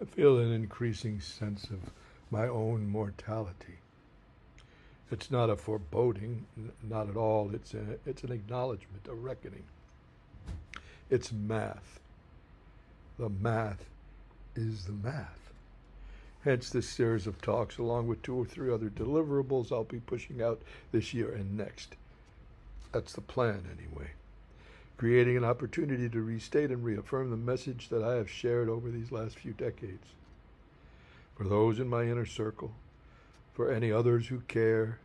I feel an increasing sense of my own mortality. It's not a foreboding, not at all. It's an acknowledgement, a reckoning. It's math. The math is the math. Hence this series of talks, along with 2 or 3 other deliverables I'll be pushing out this year and next. That's the plan, anyway. Creating an opportunity to restate and reaffirm the message that I have shared over these last few decades. For those in my inner circle, for any others who care,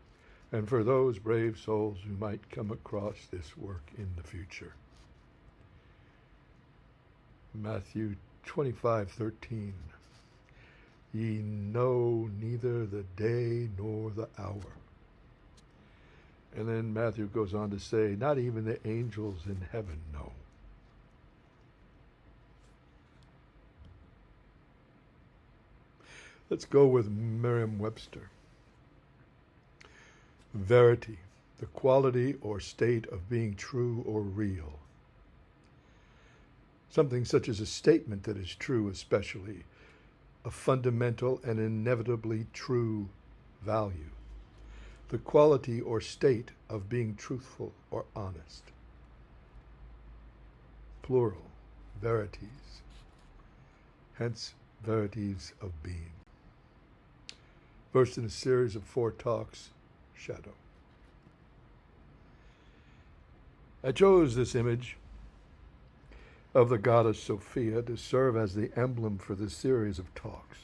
and for those brave souls who might come across this work in the future. Matthew 25:13. Ye know neither the day nor the hour. And then Matthew goes on to say, not even the angels in heaven know. Let's go with Merriam-Webster. Verity, the quality or state of being true or real. Something such as a statement that is true, especially a fundamental and inevitably true value. The quality or state of being truthful or honest. Plural, verities. Hence, verities of being. First in a series of 4 talks, shadow. I chose this image of the goddess Sophia to serve as the emblem for this series of talks.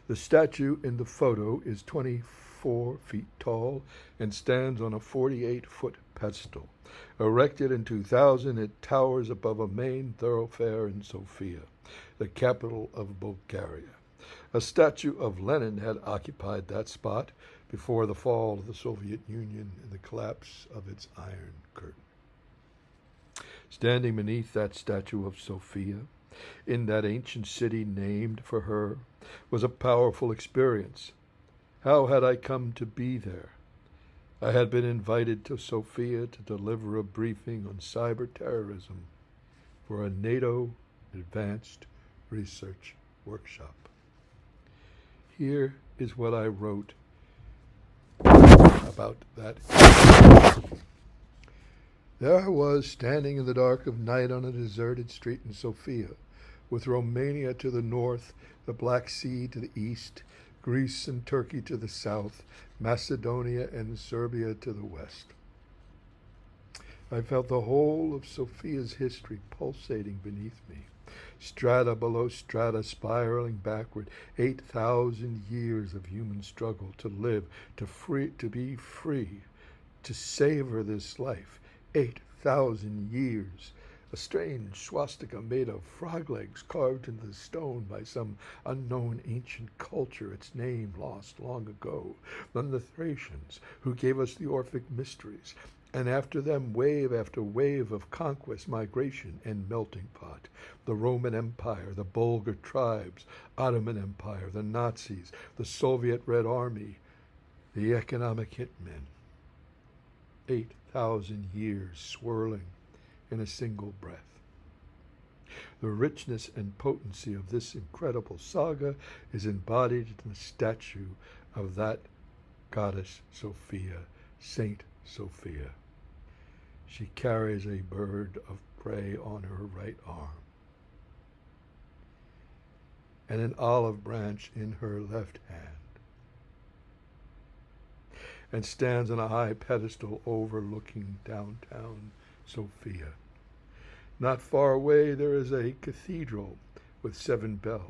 The statue in the photo is 24 feet tall and stands on a 48-foot pedestal. Erected in 2000, it towers above a main thoroughfare in Sofia, the capital of Bulgaria. A statue of Lenin had occupied that spot before the fall of the Soviet Union and the collapse of its Iron Curtain. Standing beneath that statue of Sophia, in that ancient city named for her, was a powerful experience. How had I come to be there? I had been invited to Sofia to deliver a briefing on cyber terrorism for a NATO advanced research workshop. Here is what I wrote about that. There I was, standing in the dark of night on a deserted street in Sofia, with Romania to the north, the Black Sea to the east, Greece and Turkey to the south, Macedonia and Serbia to the west. I felt the whole of Sofia's history pulsating beneath me, strata below strata spiraling backward, 8,000 years of human struggle to live, to be free, to savor this life. 8,000 years. A strange swastika made of frog legs carved into the stone by some unknown ancient culture, its name lost long ago. Then the Thracians, who gave us the Orphic mysteries, and after them wave after wave of conquest, migration, and melting pot. The Roman Empire, the Bulgar tribes, Ottoman Empire, the Nazis, the Soviet Red Army, the economic hitmen. 8,000 years swirling in a single breath. The richness and potency of this incredible saga is embodied in the statue of that goddess Sophia, Saint Sophia. She carries a bird of prey on her right arm and an olive branch in her left hand, and stands on a high pedestal overlooking downtown Sofia. Not far away there is a cathedral with 7 bells.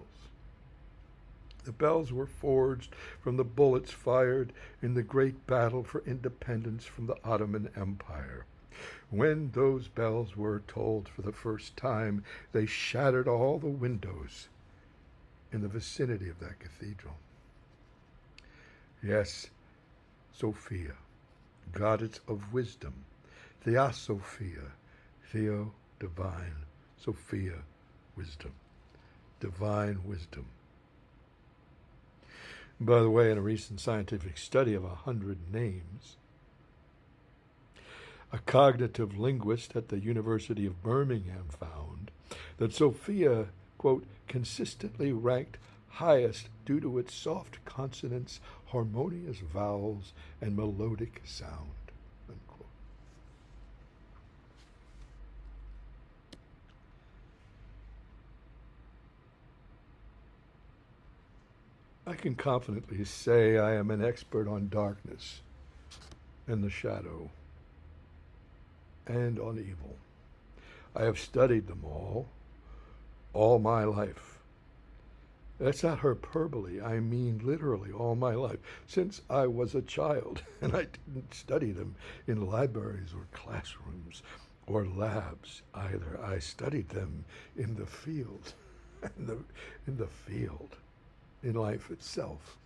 The bells were forged from the bullets fired in the great battle for independence from the Ottoman Empire. When those bells were tolled for the first time, they shattered all the windows in the vicinity of that cathedral. Yes, Sophia, goddess of wisdom, Theosophia, Theo, divine, Sophia, wisdom, divine wisdom. By the way, in a recent scientific study of 100 names, a cognitive linguist at the University of Birmingham found that Sophia, quote, consistently ranked highest due to its soft consonants, harmonious vowels, and melodic sound. Unquote. I can confidently say I am an expert on darkness and the shadow and on evil. I have studied them all my life. That's not hyperbole. I mean literally all my life, since I was a child. And I didn't study them in libraries or classrooms or labs either. I studied them in the field, in life itself.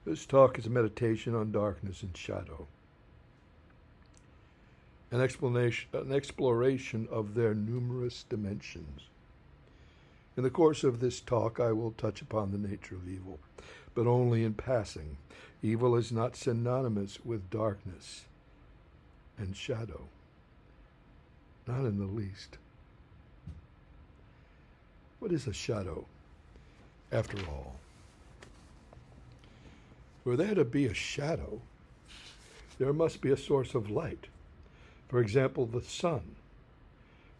This talk is a meditation on darkness and shadow, an exploration of their numerous dimensions. In the course of this talk, I will touch upon the nature of evil, but only in passing. Evil is not synonymous with darkness and shadow, not in the least. What is a shadow, after all? For there to be a shadow, there must be a source of light. For example, the sun.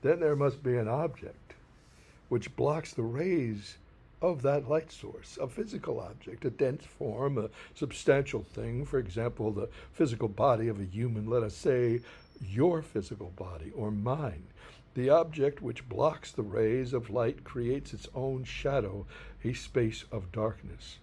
Then there must be an object which blocks the rays of that light source, a physical object, a dense form, a substantial thing, for example, the physical body of a human, let us say your physical body or mine. The object which blocks the rays of light creates its own shadow, a space of darkness,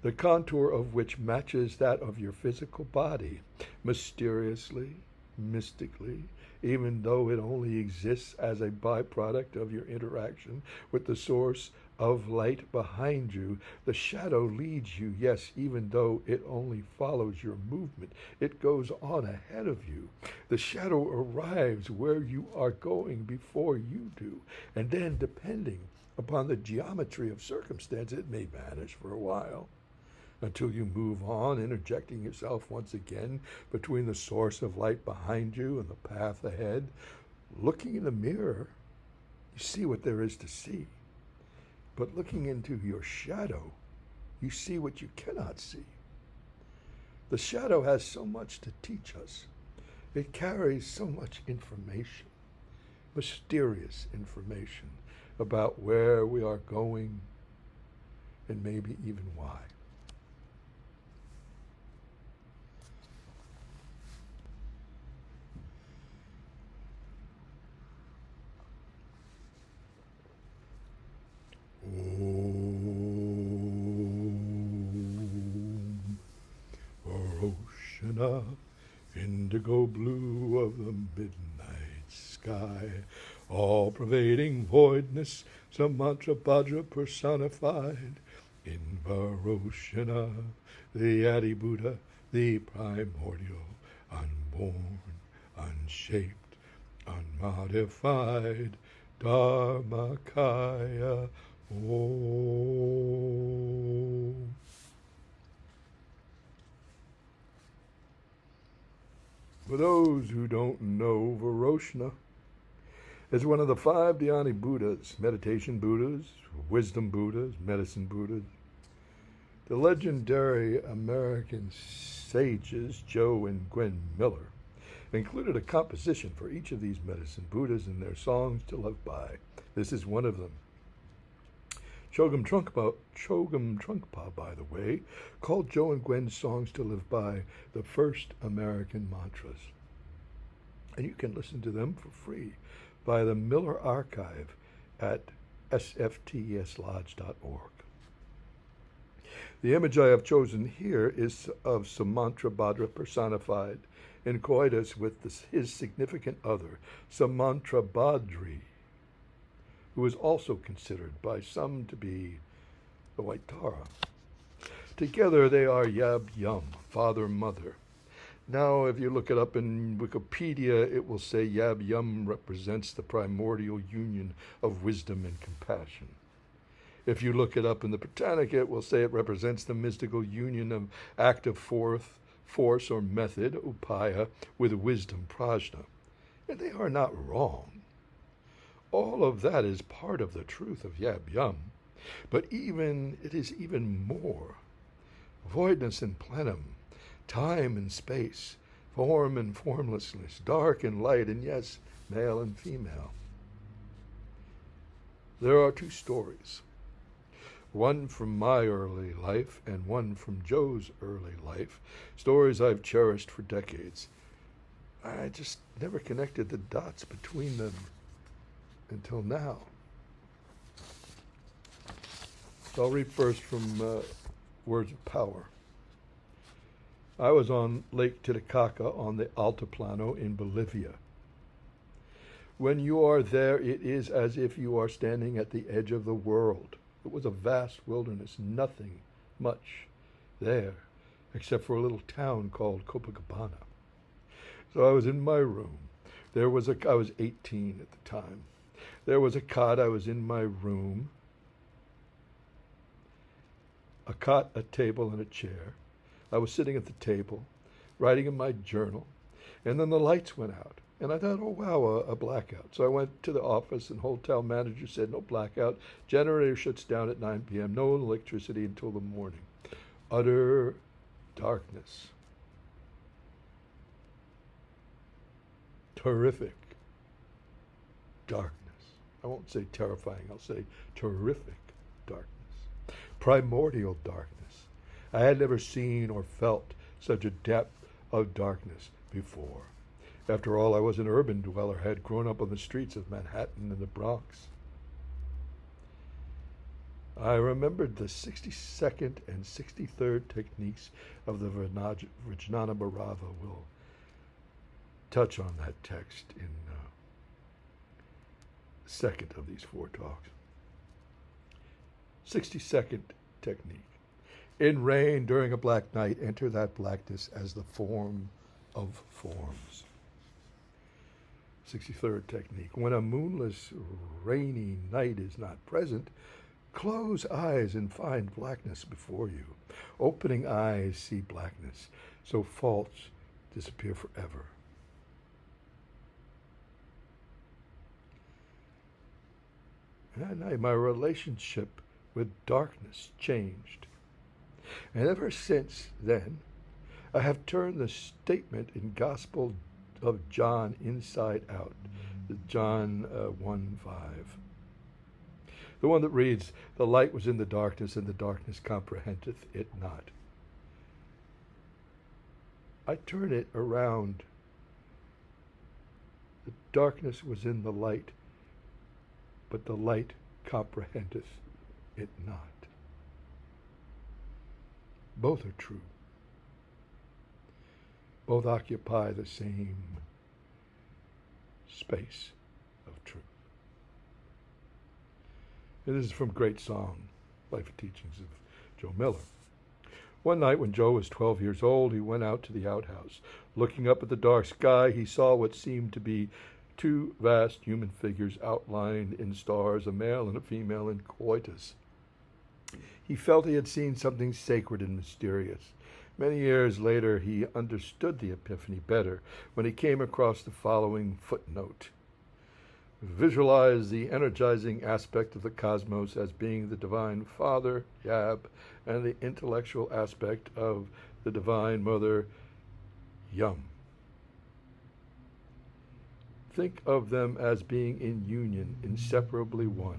the contour of which matches that of your physical body, mysteriously, mystically, even though it only exists as a byproduct of your interaction with the source of light behind you. The shadow leads you, yes, even though it only follows your movement. It goes on ahead of you. The shadow arrives where you are going before you do, and then, depending upon the geometry of circumstance, it may vanish for a while, until you move on, interjecting yourself once again between the source of light behind you and the path ahead. Looking in the mirror, you see what there is to see. But looking into your shadow, you see what you cannot see. The shadow has so much to teach us. It carries so much information, mysterious information, about where we are going and maybe even why. Om Varoshana, indigo blue of the midnight sky, all-pervading voidness, some mantra Bhadra personified. In Varoshana, the Adi Buddha, the primordial, unborn, unshaped, unmodified, Dharmakaya. Om. For those who don't know, Varoshana is one of the 5 Dhyani Buddhas, meditation Buddhas, wisdom Buddhas, medicine Buddhas. The legendary American sages Joe and Gwen Miller included a composition for each of these medicine Buddhas in their songs to live by. This is one of them. Chogyam Trungpa, by the way, called Joe and Gwen's songs to live by the first American mantras. And you can listen to them for free by the Miller Archive at sftslodge.org. The image I have chosen here is of Samantra Bhadra personified in coitus with his significant other, Samantra Bhadri, who is also considered by some to be the White Tara. Together they are Yab Yum, father, mother. Now, if you look it up in Wikipedia, it will say Yab Yum represents the primordial union of wisdom and compassion. If you look it up in the Britannica, it will say it represents the mystical union of active force or method, upaya, with wisdom, prajna. And they are not wrong. all of that is part of the truth of Yab Yum, but it is even more. Voidness and plenum, time and space, form and formlessness, dark and light, and yes, male and female. There are two stories, one from my early life and one from Joe's early life, stories I've cherished for decades. I just never connected the dots between them until now. So I'll read first from Words of Power. I was on Lake Titicaca on the Altiplano in Bolivia. When you are there, it is as if you are standing at the edge of the world. It was a vast wilderness, nothing much there, except for a little town called Copacabana. So I was in my room. I was 18 at the time. There was a cot. I was in my room. A cot, a table, and a chair. I was sitting at the table, writing in my journal, and then the lights went out. And I thought, oh, wow, a blackout. So I went to the office, and hotel manager said, no blackout. Generator shuts down at 9 p.m. No electricity until the morning. Utter darkness. Terrific darkness. I won't say terrifying, I'll say terrific darkness. Primordial darkness. I had never seen or felt such a depth of darkness before. After all, I was an urban dweller, had grown up on the streets of Manhattan and the Bronx. I remembered the 62nd and 63rd techniques of the Vijnana Bhairava. We'll touch on that text in the second of these four talks. 62nd technique. In rain during a black night, enter that blackness as the form of forms. 63rd technique. When a moonless, rainy night is not present, close eyes and find blackness before you. Opening eyes see blackness, so faults disappear forever. That night, my relationship with darkness changed. And ever since then, I have turned the statement in Gospel of John inside out, John 1:5. The one that reads, the light was in the darkness, and the darkness comprehendeth it not. I turn it around. The darkness was in the light, but the light comprehendeth it not. Both are true. Both occupy the same space of truth. And this is from Great Song, Life and Teachings of Joe Miller. One night when Joe was 12 years old, he went out to the outhouse. Looking up at the dark sky, he saw what seemed to be two vast human figures outlined in stars, a male and a female in coitus. He felt he had seen something sacred and mysterious. Many years later, he understood the epiphany better when he came across the following footnote. Visualize the energizing aspect of the cosmos as being the Divine Father, Yab, and the intellectual aspect of the Divine Mother, Yum. Think of them as being in union, inseparably one.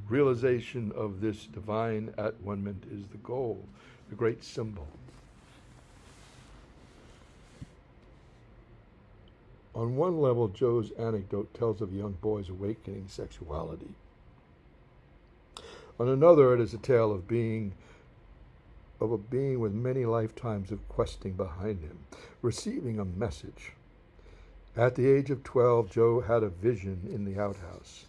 Realization of this divine at-one-ment is the goal, the great symbol. On one level, Joe's anecdote tells of a young boy's awakening sexuality. On another, it is a tale of a being with many lifetimes of questing behind him, receiving a message. At the age of 12, Joe had a vision in the outhouse.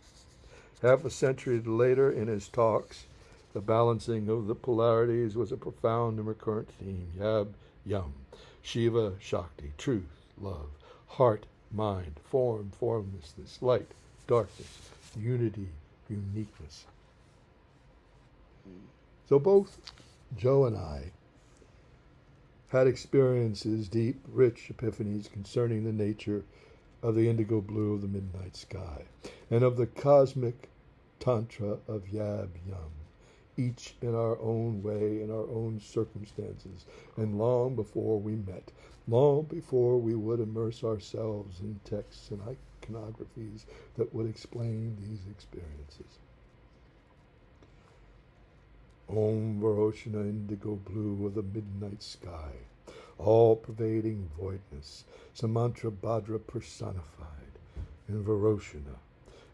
Half a century later, in his talks, the balancing of the polarities was a profound and recurrent theme. Yab, Yum, Shiva, Shakti, truth, love, heart, mind, form, formlessness, light, darkness, unity, uniqueness. So both Joe and I had experiences, deep, rich epiphanies concerning the nature of the indigo blue of the midnight sky. and of the cosmic tantra of Yab Yum, each in our own way, in our own circumstances, and long before we met, long before we would immerse ourselves in texts and iconographies that would explain these experiences. Om Varoshana indigo blue of the midnight sky, all-pervading voidness, Samantra Bhadra personified, in Varoshana,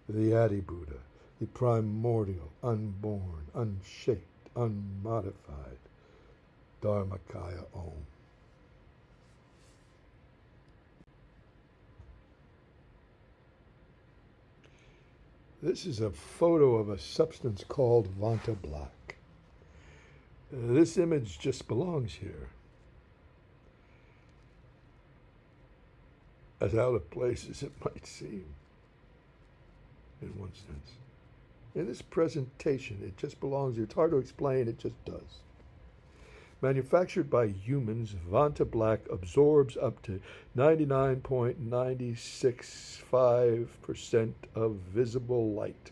the Adi-Buddha, the primordial, unborn, unshaped, unmodified, Dharmakaya Om. This is a photo of a substance called Vanta Black. This image just belongs here. As out of place as it might seem, in one sense. In this presentation, it just belongs here. It's hard to explain, it just does. Manufactured by humans, Vanta Black absorbs up to 99.965% of visible light.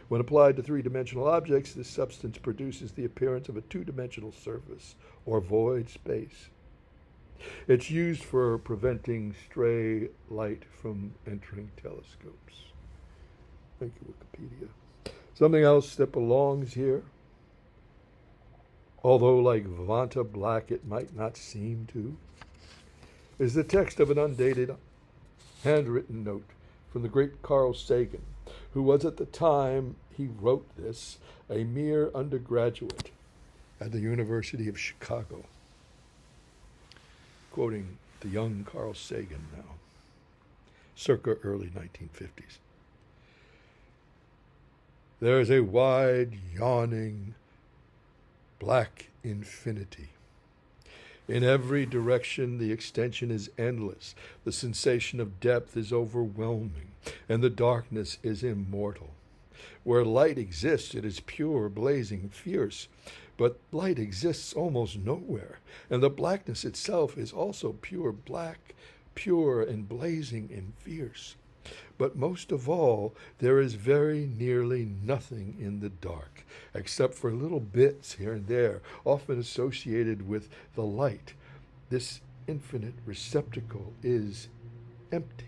When applied to three-dimensional objects, this substance produces the appearance of a two-dimensional surface, or void space. It's used for preventing stray light from entering telescopes. Thank you, Wikipedia. Something else that belongs here, although like Vanta Black it might not seem to, is the text of an undated, handwritten note from the great Carl Sagan, who was at the time he wrote this a mere undergraduate at the University of Chicago. Quoting the young Carl Sagan now, circa early 1950s. There is a wide, yawning, black infinity. In every direction, the extension is endless. The sensation of depth is overwhelming, and the darkness is immortal. Where light exists, it is pure, blazing, fierce. But light exists almost nowhere, and the blackness itself is also pure black, pure and blazing and fierce. But most of all, there is very nearly nothing in the dark, except for little bits here and there, often associated with the light. This infinite receptacle is empty.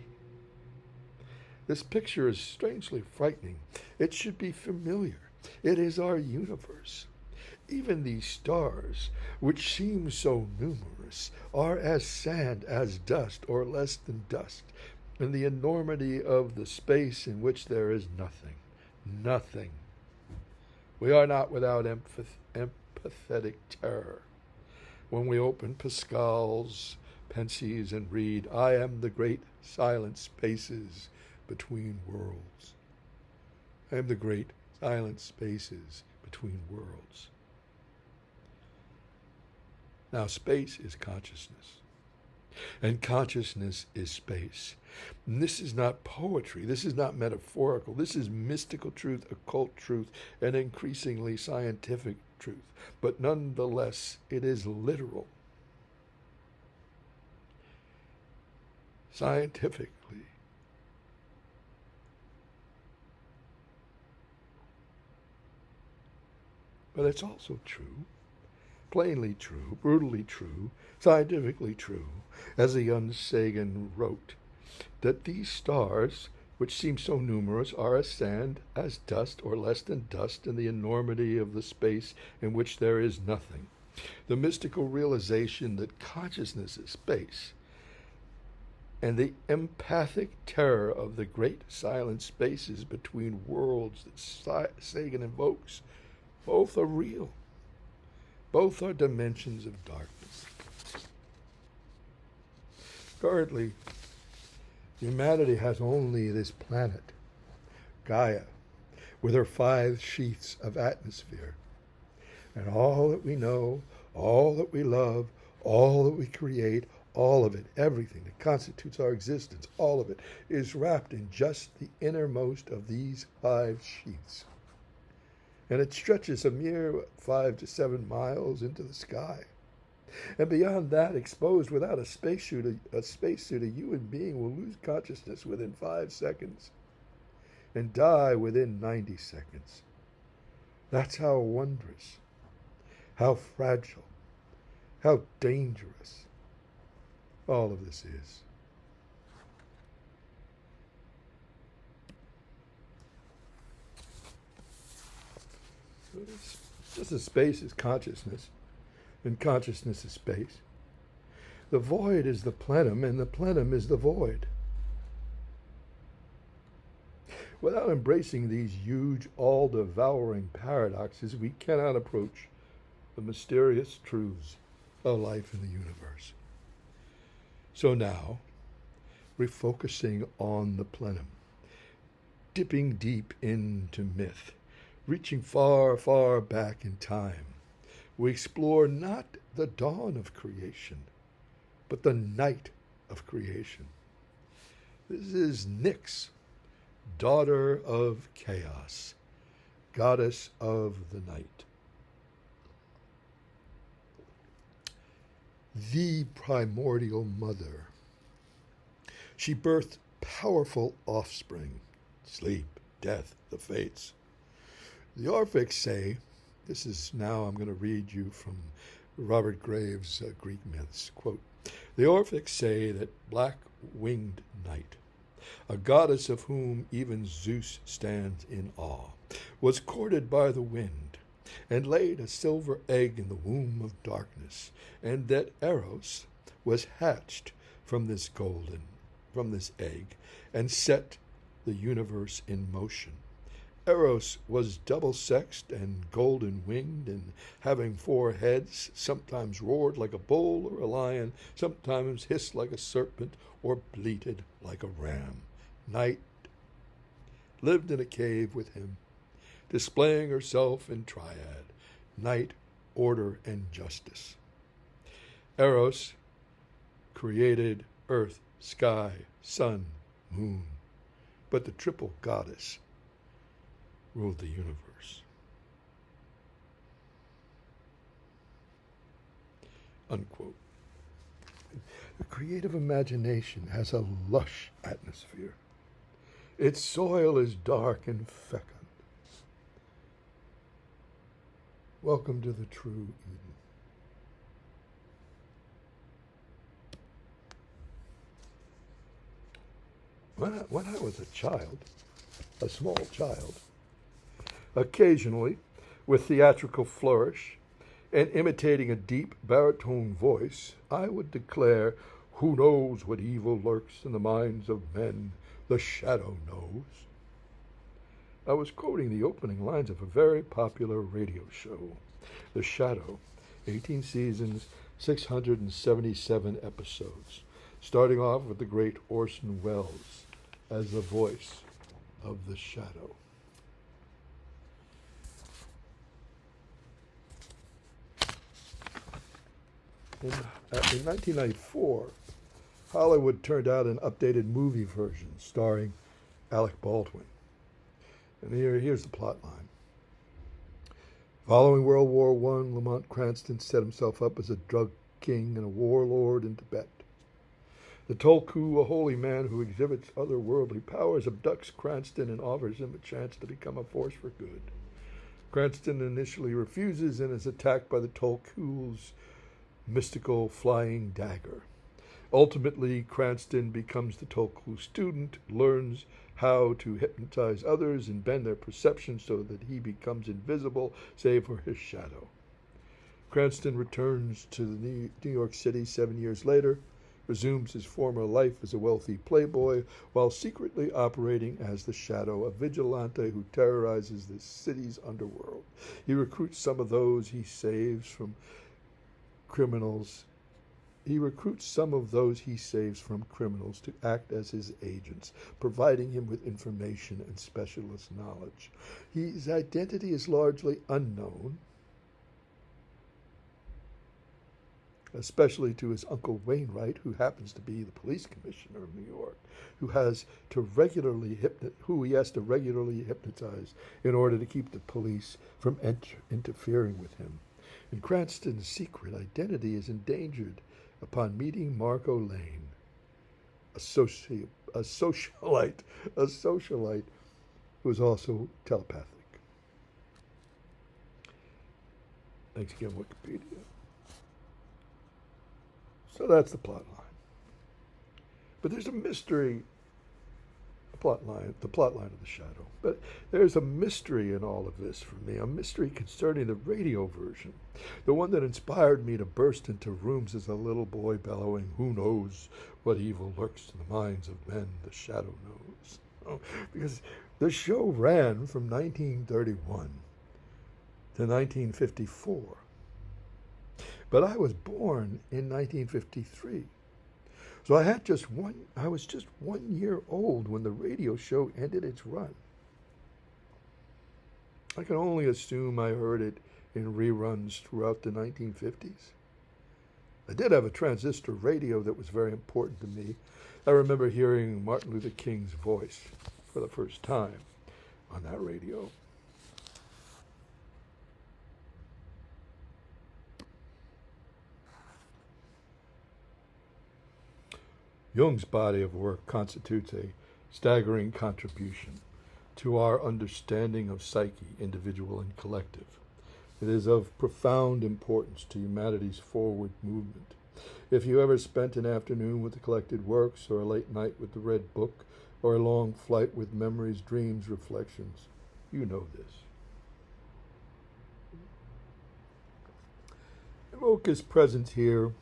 This picture is strangely frightening. It should be familiar. It is our universe. Even these stars, which seem so numerous, are as sand, as dust, or less than dust, in the enormity of the space in which there is nothing. Nothing. We are not without empathetic terror. When we open Pascal's Pensives and read, I am the great silent spaces between worlds. I am the great silent spaces between worlds. Now, space is consciousness, and consciousness is space. And this is not poetry. This is not metaphorical. This is mystical truth, occult truth, and increasingly scientific truth. But nonetheless, it is literal. Scientifically. But it's also true. Plainly true, brutally true, scientifically true, as the young Sagan wrote, that these stars, which seem so numerous, are as sand, as dust, or less than dust, in the enormity of the space in which there is nothing. The mystical realization that consciousness is space, and the empathic terror of the great silent spaces between worlds that Sagan invokes, both are real. Both are dimensions of darkness. Currently, humanity has only this planet, Gaia, with her 5 sheaths of atmosphere. And all that we know, all that we love, all that we create, all of it, everything that constitutes our existence, all of it, is wrapped in just the innermost of these 5 sheaths. And it stretches a mere 5 to 7 miles into the sky. And beyond that, exposed without a spacesuit, a human being will lose consciousness within 5 seconds. and die within 90 seconds. That's how wondrous, how fragile, how dangerous all of this is. Just as space is consciousness, and consciousness is space, the void is the plenum, and the plenum is the void. Without embracing these huge, all-devouring paradoxes, we cannot approach the mysterious truths of life in the universe. So now, refocusing on the plenum, dipping deep into myth, reaching far, far back in time, we explore not the dawn of creation, but the night of creation. This is Nyx, daughter of chaos, goddess of the night. The primordial mother. She birthed powerful offspring, sleep, death, the fates. The Orphics say, this is now I'm going to read you from Robert Graves' Greek myths, quote, the Orphics say that black-winged night, a goddess of whom even Zeus stands in awe, was courted by the wind, and laid a silver egg in the womb of darkness, and that Eros was hatched from this egg, and set the universe in motion. Eros was double-sexed and golden-winged, and having 4 heads, sometimes roared like a bull or a lion, sometimes hissed like a serpent, or bleated like a ram. Night lived in a cave with him, displaying herself in triad, night, order, and justice. Eros created earth, sky, sun, moon, but the triple goddess ruled the universe. Unquote. The creative imagination has a lush atmosphere. Its soil is dark and fecund. Welcome to the true Eden. When I was a child, a small child, occasionally, with theatrical flourish, and imitating a deep baritone voice, I would declare, who knows what evil lurks in the minds of men? The shadow knows. I was quoting the opening lines of a very popular radio show, The Shadow, 18 seasons, 677 episodes, starting off with the great Orson Welles as the voice of the shadow. In 1994, Hollywood turned out an updated movie version starring Alec Baldwin. And here's the plot line. Following World War I, Lamont Cranston set himself up as a drug king and a warlord in Tibet. The Tulku, a holy man who exhibits otherworldly powers, abducts Cranston and offers him a chance to become a force for good. Cranston initially refuses and is attacked by the Tulku's mystical flying dagger. Ultimately, Cranston becomes the Tulku student, learns how to hypnotize others and bend their perception so that he becomes invisible, save for his shadow. Cranston returns to New York City 7 years later, resumes his former life as a wealthy playboy, while secretly operating as the Shadow, a vigilante who terrorizes the city's underworld. He recruits some of those he saves from criminals to act as his agents, providing him with information and specialist knowledge. His identity is largely unknown, especially to his uncle Wainwright, who happens to be the police commissioner of New York, who he has to regularly hypnotize in order to keep the police from interfering with him. And Cranston's secret identity is endangered upon meeting Margot Lane, a socialite who was also telepathic. Thanks again, Wikipedia. So that's the plot line. But there's a mystery, the plot line of the shadow. But there's a mystery in all of this for me, a mystery concerning the radio version, the one that inspired me to burst into rooms as a little boy bellowing, "Who knows what evil lurks in the minds of men? The shadow knows." Oh, because the show ran from 1931 to 1954. But I was born in 1953. So I was just 1 year old when the radio show ended its run. I can only assume I heard it in reruns throughout the 1950s. I did have a transistor radio that was very important to me. I remember hearing Martin Luther King's voice for the first time on that radio. Jung's body of work constitutes a staggering contribution to our understanding of psyche, individual and collective. It is of profound importance to humanity's forward movement. If you ever spent an afternoon with the collected works, or a late night with the Red Book, or a long flight with memories, dreams, reflections, you know this. Evoke his presence here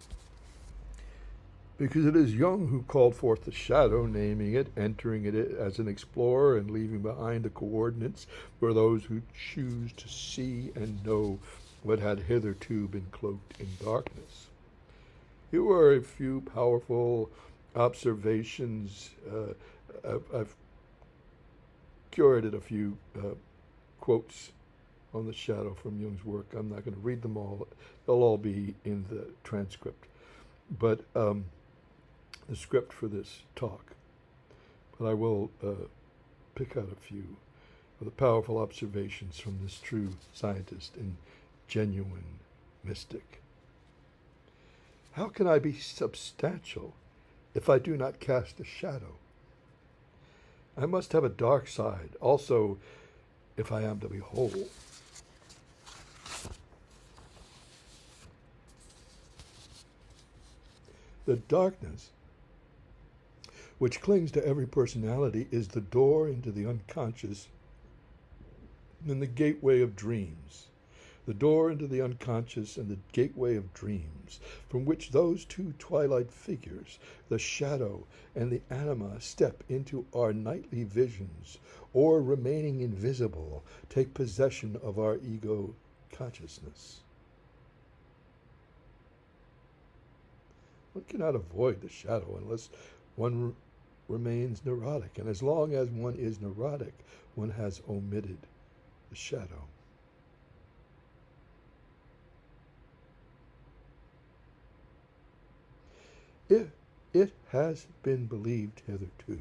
because it is Jung who called forth the shadow, naming it, entering it as an explorer, and leaving behind the coordinates for those who choose to see and know what had hitherto been cloaked in darkness. Here were a few powerful observations. I've curated a few quotes on the shadow from Jung's work. I'm not going to read them all. They'll all be in the transcript. But the script for this talk. But I will pick out a few of the powerful observations from this true scientist and genuine mystic. How can I be substantial if I do not cast a shadow? I must have a dark side, also, if I am to be whole. The darkness which clings to every personality is the door into the unconscious and the gateway of dreams. The door into the unconscious and the gateway of dreams, from which those two twilight figures, the shadow and the anima, step into our nightly visions, or, remaining invisible, take possession of our ego consciousness. One cannot avoid the shadow unless one remains neurotic, and as long as one is neurotic, one has omitted the shadow. It has been believed hitherto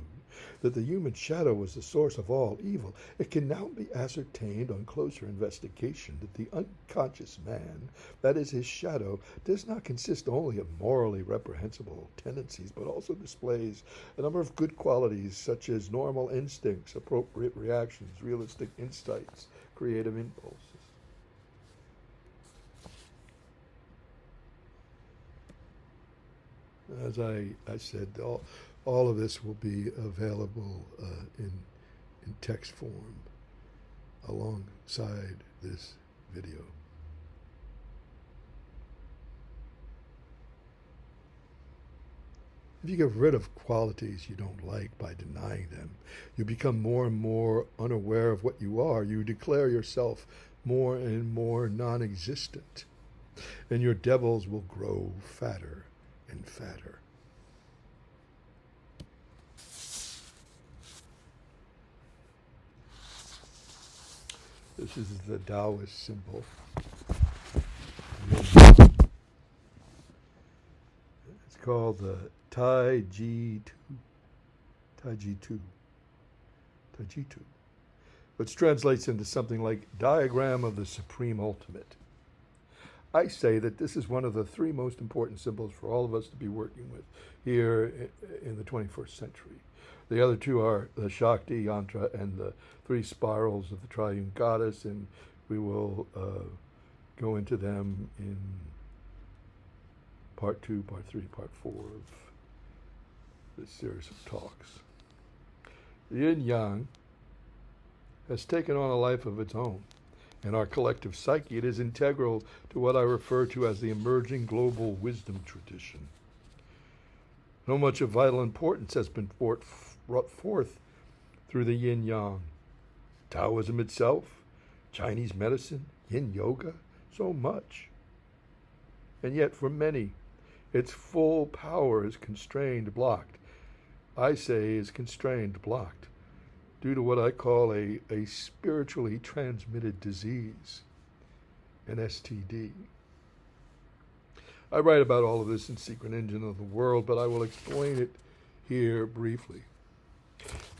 that the human shadow was the source of all evil. It can now be ascertained on closer investigation that the unconscious man, that is his shadow, does not consist only of morally reprehensible tendencies, but also displays a number of good qualities such as normal instincts, appropriate reactions, realistic insights, creative impulses. As I said, all of this will be available in text form alongside this video. If you get rid of qualities you don't like by denying them, you become more and more unaware of what you are. You declare yourself more and more non-existent, and your devils will grow fatter and fatter. This is the Taoist symbol. It's called the Tai Chi Tu, which translates into something like diagram of the supreme ultimate. I say that this is one of the three most important symbols for all of us to be working with here in the 21st century. The other two are the Shakti yantra and the three spirals of the triune goddess, and we will go into them in part 2, part 3, part 4 of this series of talks. The yin-yang has taken on a life of its own. In our collective psyche, it is integral to what I refer to as the emerging global wisdom tradition. So much of vital importance has been brought forth through the yin-yang. Taoism itself, Chinese medicine, yin yoga, so much. And yet for many, its full power is constrained, blocked. I say is constrained, blocked, due to what I call a spiritually transmitted disease, an STD. I write about all of this in Secret Engine of the World, but I will explain it here briefly.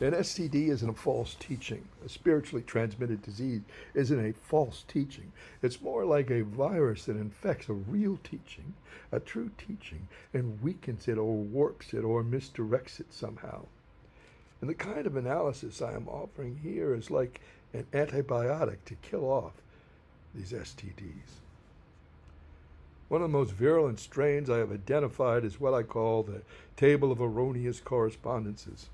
An STD isn't a false teaching. A spiritually transmitted disease isn't a false teaching. It's more like a virus that infects a real teaching, a true teaching, and weakens it or warps it or misdirects it somehow. And the kind of analysis I am offering here is like an antibiotic to kill off these STDs. One of the most virulent strains I have identified is what I call the table of erroneous correspondences.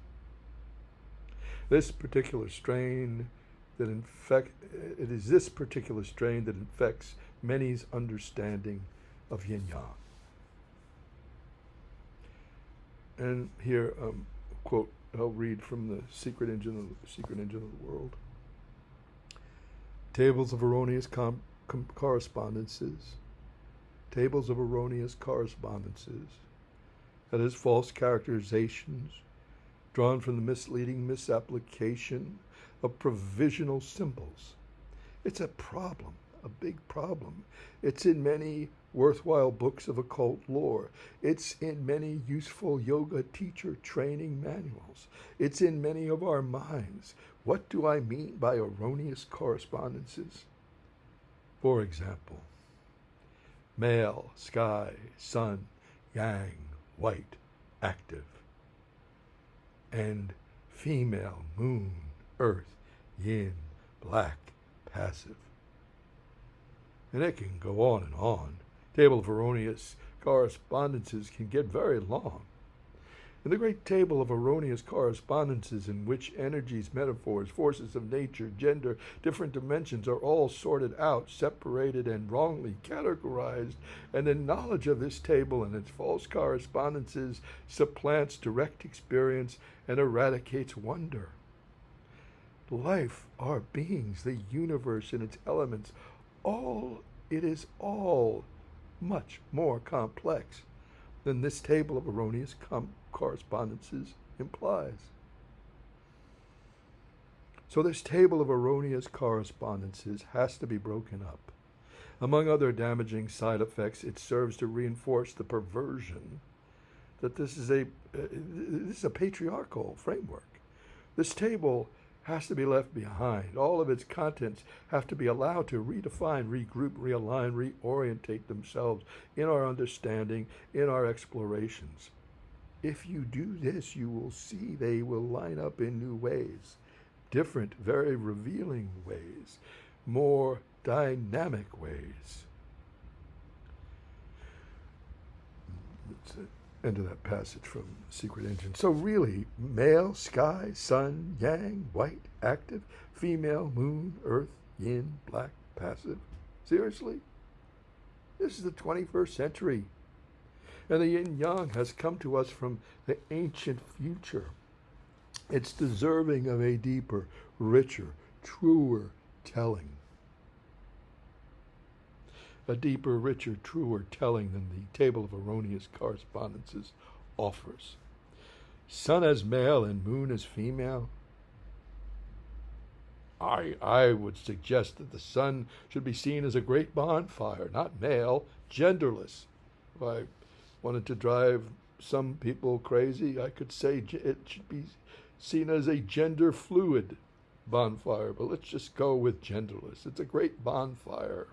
This particular strain that this particular strain that infects many's understanding of yin-yang. And here, quote, I'll read from the Secret Engine of the World. Tables of erroneous correspondences. Tables of erroneous correspondences. That is, false characterizations drawn from the misleading misapplication of provisional symbols. It's a problem, a big problem. It's in many worthwhile books of occult lore. It's in many useful yoga teacher training manuals. It's in many of our minds. What do I mean by erroneous correspondences? For example, male, sky, sun, yang, white, active, and female, moon, earth, yin, black, passive. And it can go on and on. Table of erroneous correspondences can get very long. In the great table of erroneous correspondences, in which energies, metaphors, forces of nature, gender, different dimensions are all sorted out, separated, and wrongly categorized, and the knowledge of this table and its false correspondences supplants direct experience and eradicates wonder. Life, our beings, the universe and its elements, it is all much more complex than this table of erroneous correspondences implies. So this table of erroneous correspondences has to be broken up. Among other damaging side effects, it serves to reinforce the perversion that this is a patriarchal framework. This table has to be left behind. All of its contents have to be allowed to redefine, regroup, realign, reorientate themselves in our understanding, in our explorations. If you do this, you will see they will line up in new ways, different, very revealing ways, more dynamic ways. That's the end of that passage from Secret Engine. So really, male, sky, sun, yang, white, active, female, moon, earth, yin, black, passive. Seriously? This is the 21st century. And the yin-yang has come to us from the ancient future. It's deserving of a deeper, richer, truer telling. A deeper, richer, truer telling than the table of erroneous correspondences offers. Sun as male and moon as female. I would suggest that the sun should be seen as a great bonfire, not male, genderless. If I wanted to drive some people crazy, I could say it should be seen as a gender fluid bonfire, but let's just go with genderless. It's a great bonfire.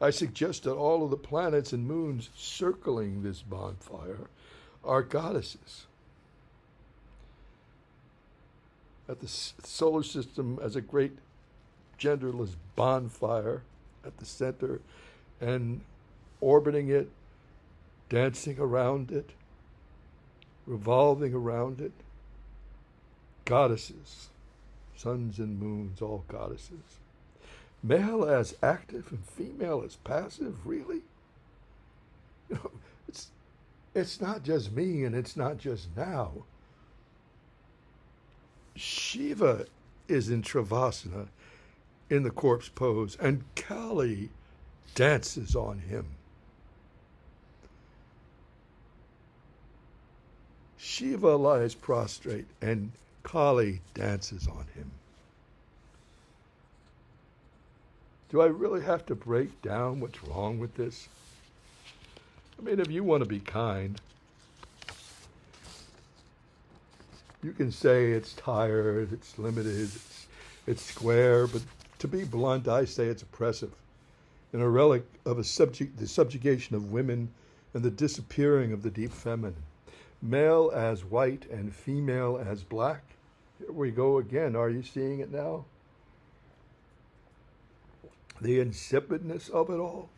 I suggest that all of the planets and moons circling this bonfire are goddesses. at the solar system as a great genderless bonfire at the center, and orbiting it, dancing around it, revolving around it. Goddesses, suns and moons, all goddesses. Male as active and female as passive, really? You know, it's not just me and it's not just now. Shiva is in Travasana in the corpse pose, and Kali dances on him. Shiva lies prostrate and Kali dances on him. Do I really have to break down what's wrong with this? I mean, if you want to be kind, you can say it's tired, it's limited, it's square, but to be blunt, I say it's oppressive and a relic of the subjugation of women and the disappearing of the deep feminine. Male as white and female as black. Here we go again. Are you seeing it now? The insipidness of it all.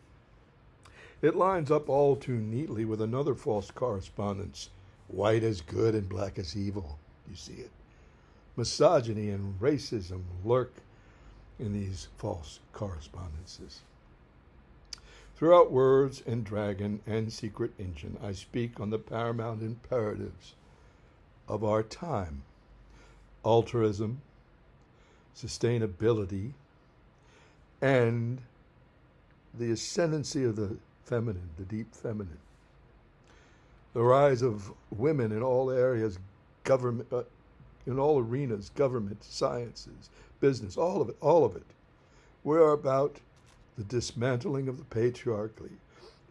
It lines up all too neatly with another false correspondence. White as good and black as evil. You see it. Misogyny and racism lurk in these false correspondences. Throughout Words and Dragon and Secret Engine, I speak on the paramount imperatives of our time: altruism, sustainability, and the ascendancy of the feminine, the deep feminine. The rise of women in all areas, government, in all arenas, government, sciences, business, all of it. We are about the dismantling of the patriarchy.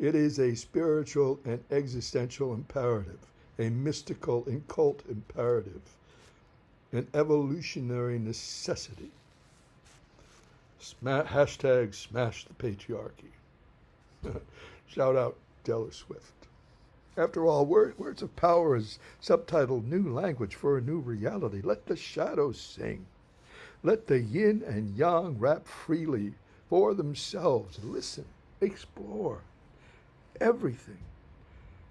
It is a spiritual and existential imperative, a mystical and cult imperative, an evolutionary necessity. Hashtag smash the patriarchy. Shout out Taylor Swift. After all, Words of Power is subtitled New Language for a New Reality. Let the shadows sing. Let the yin and yang rap freely for themselves. Listen, explore everything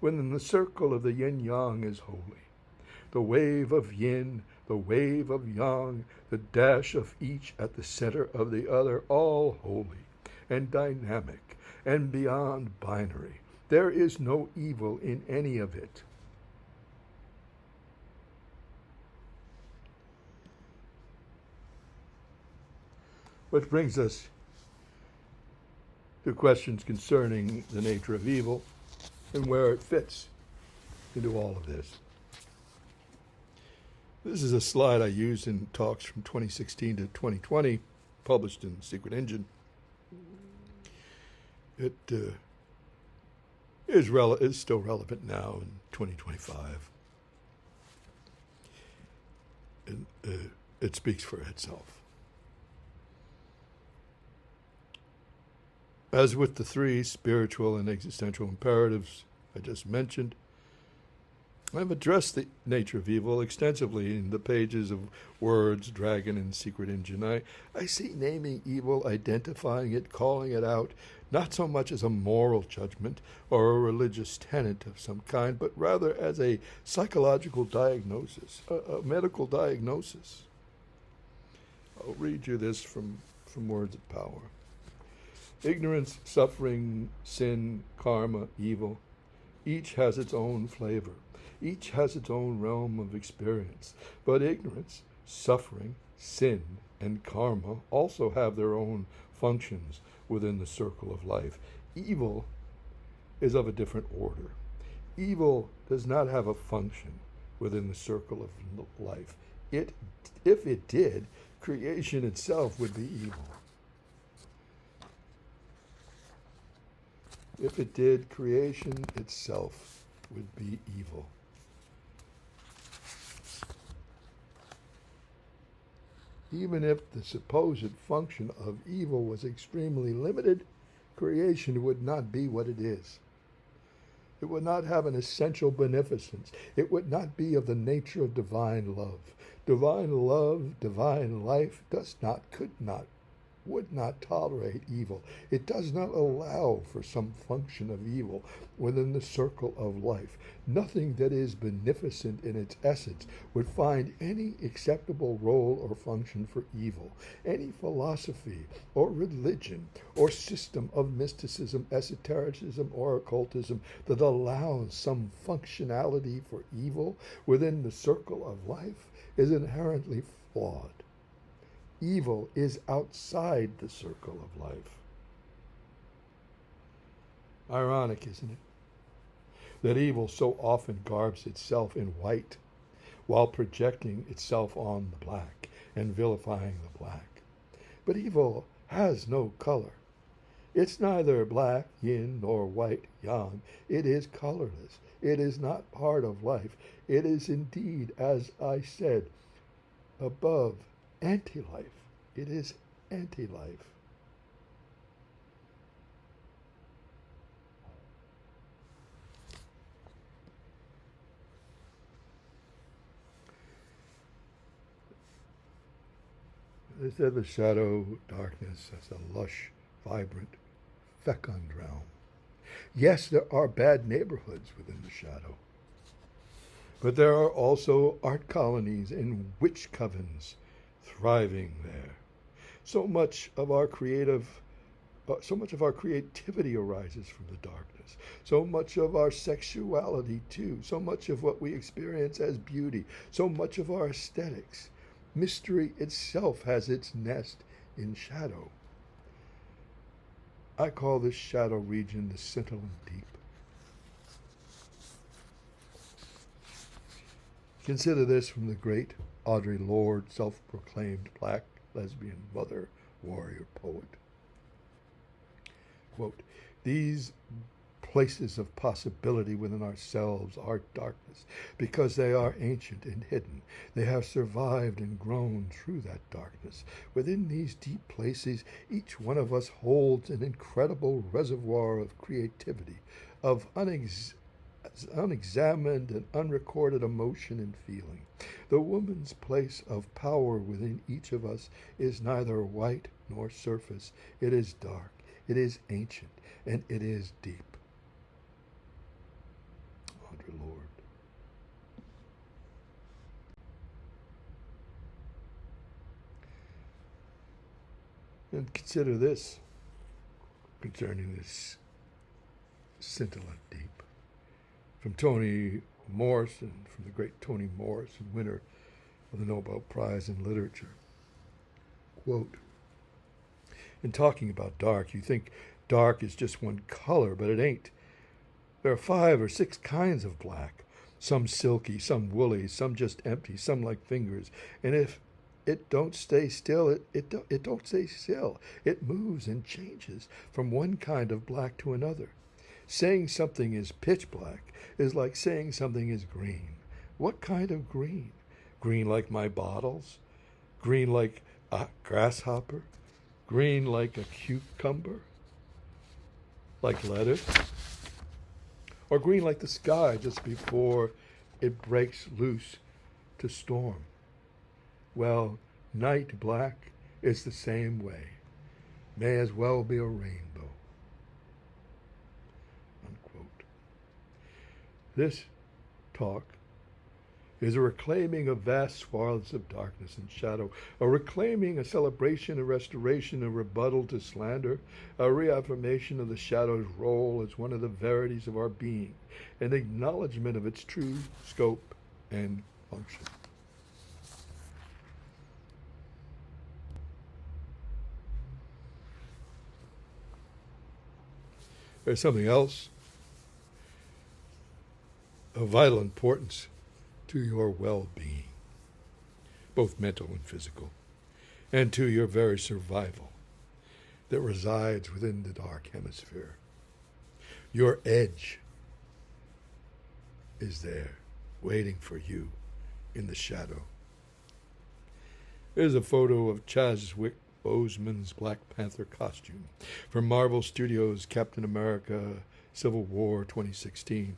within the circle of the yin-yang is holy. The wave of yin, the wave of yang, the dash of each at the center of the other, all holy and dynamic and beyond binary. There is no evil in any of it. Which brings us to questions concerning the nature of evil and where it fits into all of this. This is a slide I used in talks from 2016 to 2020, published in Secret Engine. It is still relevant now in 2025. And, it speaks for itself. As with the three spiritual and existential imperatives I just mentioned, I've addressed the nature of evil extensively in the pages of Words, Dragon, and Secret Engine. I see naming evil, identifying it, calling it out, not so much as a moral judgment or a religious tenet of some kind, but rather as a psychological diagnosis, a medical diagnosis. I'll read you this from Words of Power. Ignorance, suffering, sin, karma, evil, each has its own flavor. Each has its own realm of experience. But ignorance, suffering, sin, and karma also have their own functions within the circle of life. Evil is of a different order. Evil does not have a function within the circle of life. If it did, creation itself would be evil. If it did, creation itself would be evil. Even if the supposed function of evil was extremely limited, creation would not be what it is. It would not have an essential beneficence. It would not be of the nature of divine love. Divine love, divine life does not, could not, would not tolerate evil. It does not allow for some function of evil within the circle of life. Nothing that is beneficent in its essence would find any acceptable role or function for evil. Any philosophy or religion or system of mysticism, esotericism, or occultism that allows some functionality for evil within the circle of life is inherently flawed. Evil is outside the circle of life. Ironic, isn't it? That evil so often garbs itself in white while projecting itself on the black and vilifying the black. But evil has no color. It's neither black, yin, nor white, yang. It is colorless. It is not part of life. It is indeed, as I said, above anti-life. It is anti-life. They said the shadow darkness as a lush, vibrant, fecund realm. Yes, there are bad neighborhoods within the shadow. But there are also art colonies and witch covens thriving there. So much of our creativity arises from the darkness. So much of our sexuality too. So much of what we experience as beauty. So much of our aesthetics. Mystery itself has its nest in shadow. I call this shadow region the scintillant deep. Consider this from the great Audre Lorde, self-proclaimed black lesbian mother, warrior, poet. Quote, "These places of possibility within ourselves are darkness because they are ancient and hidden. They have survived and grown through that darkness. Within these deep places, each one of us holds an incredible reservoir of creativity, of unexamined and unrecorded emotion and feeling. The woman's place of power within each of us is neither white nor surface. It is dark, it is ancient, and it is deep." Audre Lorde. And consider this concerning this scintillant deep. From Toni Morrison, from the great Toni Morrison, winner of the Nobel Prize in Literature. Quote, "In talking about dark, you think dark is just one color, but it ain't. There are 5 or 6 kinds of black, some silky, some woolly, some just empty, some like fingers. And if it don't stay still, it don't stay still. It moves and changes from one kind of black to another. Saying something is pitch black is like saying something is green. What kind of green? Green like my bottles? Green like a grasshopper? Green like a cucumber? Like lettuce? Or green like the sky just before it breaks loose to storm? Well, night black is the same way. May as well be a rainbow." Unquote. This talk is a reclaiming of vast swaths of darkness and shadow, a reclaiming, a celebration, a restoration, a rebuttal to slander, a reaffirmation of the shadow's role as one of the verities of our being, an acknowledgement of its true scope and function. There's something else of vital importance to your well-being, both mental and physical, and to your very survival, that resides within the dark hemisphere. Your edge is there, waiting for you in the shadow. There's a photo of Chadwick Boseman's Black Panther costume from Marvel Studios' Captain America Civil War 2016.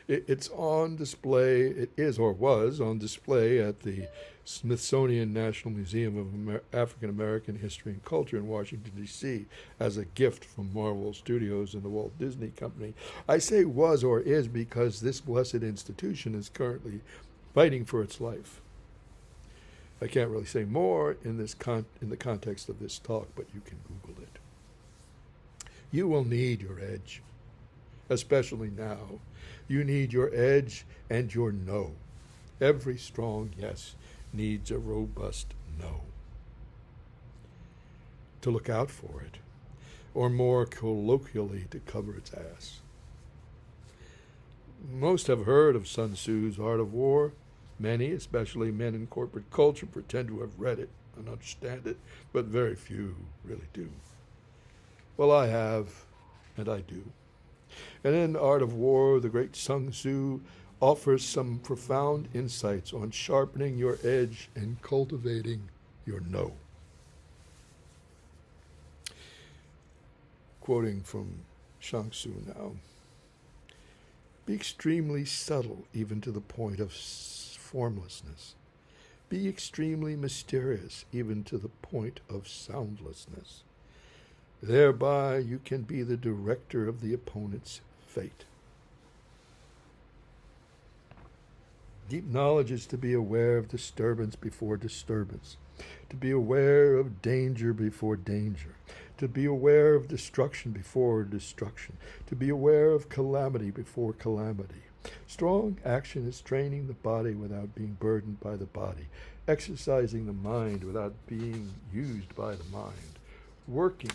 It's on display, it is or was on display at the Smithsonian National Museum of African American History and Culture in Washington, D.C., as a gift from Marvel Studios and the Walt Disney Company. I say was or is because this blessed institution is currently fighting for its life. I can't really say more in the context of this talk, but you can Google it. You will need your edge, especially now. You need your edge and your no. Every strong yes needs a robust no. To look out for it, or more colloquially, to cover its ass. Most have heard of Sun Tzu's Art of War. Many, especially men in corporate culture, pretend to have read it and understand it, but very few really do. Well, I have, and I do. And in Art of War, the great Sun Tzu offers some profound insights on sharpening your edge and cultivating your no. Quoting from Sun Tzu now. Be extremely subtle, even to the point of formlessness. Be extremely mysterious, even to the point of soundlessness. Thereby you can be the director of the opponent's fate. Deep knowledge is to be aware of disturbance before disturbance, to be aware of danger before danger, to be aware of destruction before destruction, to be aware of calamity before calamity. Strong action is training the body without being burdened by the body, exercising the mind without being used by the mind, working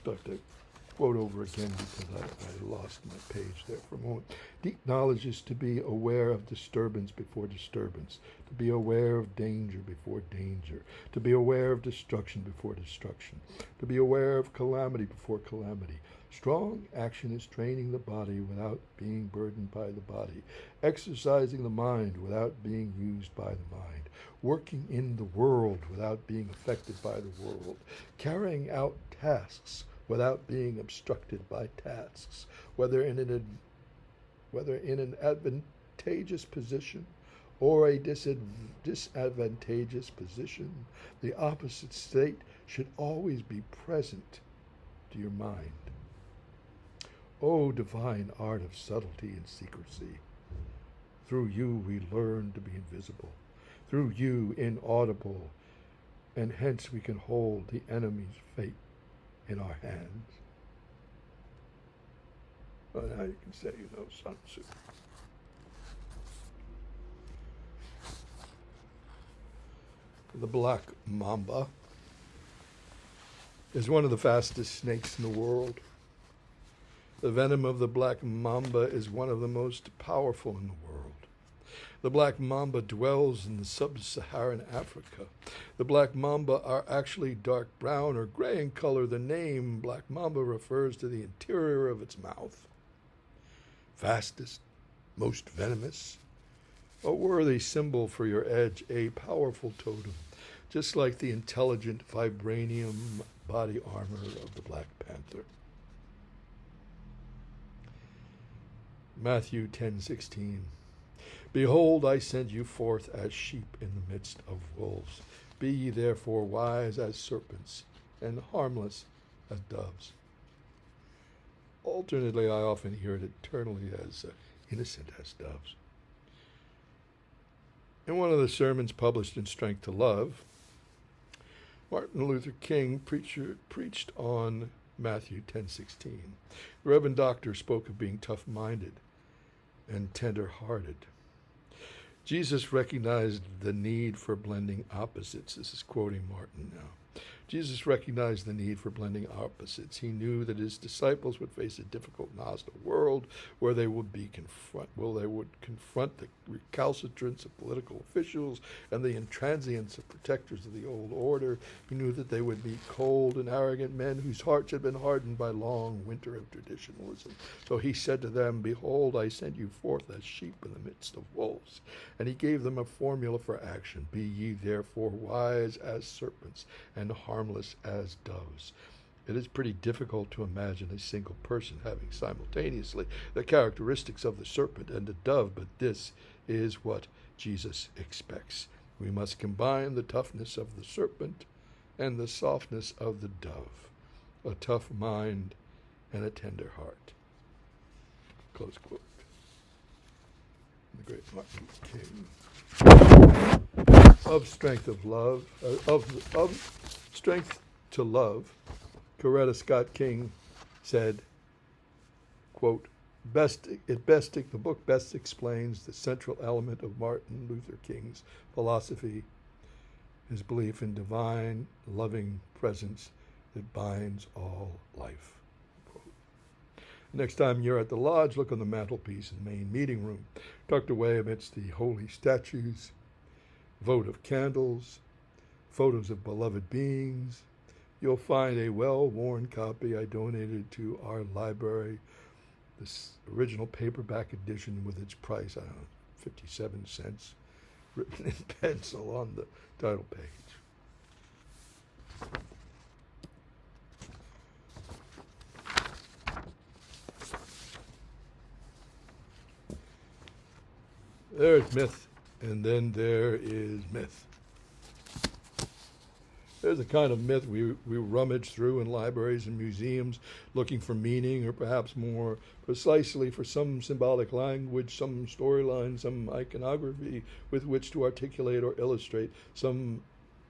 I'd to quote over again because I lost my page there for a moment. Deep knowledge is to be aware of disturbance before disturbance, to be aware of danger before danger, to be aware of destruction before destruction, to be aware of calamity before calamity. Strong action is training the body without being burdened by the body, exercising the mind without being used by the mind, working in the world without being affected by the world, carrying out tasks without being obstructed by tasks, whether in an advantageous position or a disadvantageous position. The opposite state should always be present to your mind. O divine art of subtlety and secrecy, through you we learn to be invisible, through you inaudible, and hence we can hold the enemy's fate in our hands. Well, now you can say, Sun Tzu. The black mamba is one of the fastest snakes in the world. The venom of the black mamba is one of the most powerful in the world. The black mamba dwells in the sub-Saharan Africa. The black mamba are actually dark brown or gray in color. The name black mamba refers to the interior of its mouth. Fastest, most venomous, a worthy symbol for your edge, a powerful totem, just like the intelligent vibranium body armor of the Black Panther. Matthew 10:16. Behold, I send you forth as sheep in the midst of wolves. Be ye therefore wise as serpents and harmless as doves. Alternately, I often hear it eternally as innocent as doves. In one of the sermons published in Strength to Love, Martin Luther King preached on Matthew 10:16. The Reverend Doctor spoke of being tough-minded and tender-hearted. Jesus recognized the need for blending opposites. This is quoting Martin now. Jesus recognized the need for blending opposites. He knew that his disciples would face a difficult and hostile world where they would confront the recalcitrance of political officials and the intransience of protectors of the old order. He knew that they would meet cold and arrogant men whose hearts had been hardened by long winter of traditionalism. So he said to them, "Behold, I send you forth as sheep in the midst of wolves." And he gave them a formula for action. "Be ye therefore wise as serpents and harmless as doves." It is pretty difficult to imagine a single person having simultaneously the characteristics of the serpent and the dove, but this is what Jesus expects. We must combine the toughness of the serpent and the softness of the dove, a tough mind and a tender heart. Close quote. The great Martin King. Of strength of love, of strength to love, Coretta Scott King said, quote, the book best explains the central element of Martin Luther King's philosophy, his belief in divine, loving presence that binds all life. Quote. Next time you're at the lodge, look on the mantelpiece in the main meeting room, tucked away amidst the holy statues, votive candles, photos of beloved beings. You'll find a well-worn copy I donated to our library, this original paperback edition with its price, 57 cents, written in pencil on the title page. There's myth, and then there is myth. There's a kind of myth we rummage through in libraries and museums looking for meaning, or perhaps more precisely for some symbolic language, some storyline, some iconography with which to articulate or illustrate some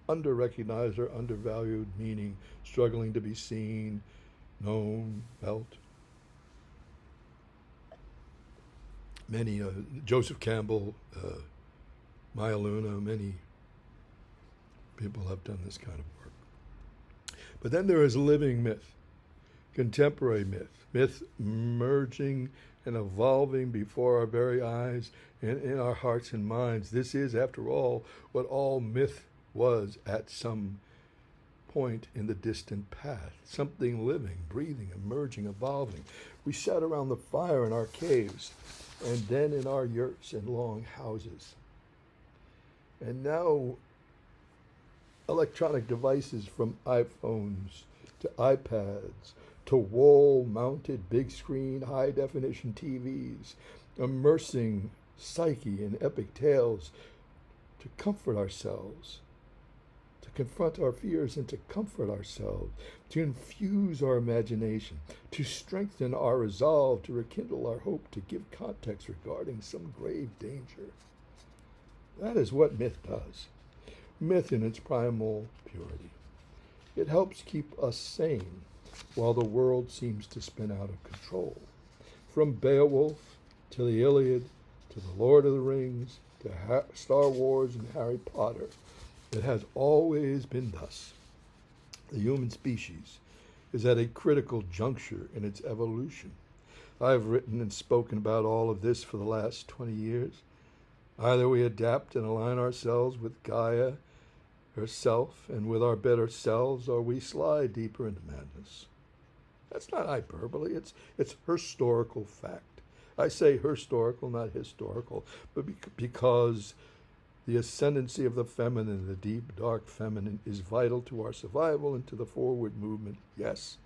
under-recognized or undervalued meaning, struggling to be seen, known, felt. Many, Joseph Campbell, Maya Luna, many people have done this kind of work. But then there is living myth, contemporary myth merging and evolving before our very eyes and in our hearts and minds. This is, after all, what all myth was at some point in the distant past. Something living, breathing, emerging, evolving. We sat around the fire in our caves and then in our yurts and long houses. And now electronic devices from iPhones to iPads to wall-mounted big-screen high-definition TVs, immersing psyche in epic tales to comfort ourselves, to confront our fears and to comfort ourselves, to infuse our imagination, to strengthen our resolve, to rekindle our hope, to give context regarding some grave danger. That is what myth does. Myth in its primal purity. It helps keep us sane while the world seems to spin out of control. From Beowulf to the Iliad to the Lord of the Rings to Star Wars and Harry Potter, it has always been thus. The human species is at a critical juncture in its evolution. I have written and spoken about all of this for the last 20 years. Either we adapt and align ourselves with Gaia herself and with our better selves, or we slide deeper into madness. That's not hyperbole, it's historical fact. I say historical, not historical, but because the ascendancy of the feminine, the deep, dark feminine, is vital to our survival and to the forward movement. Yes,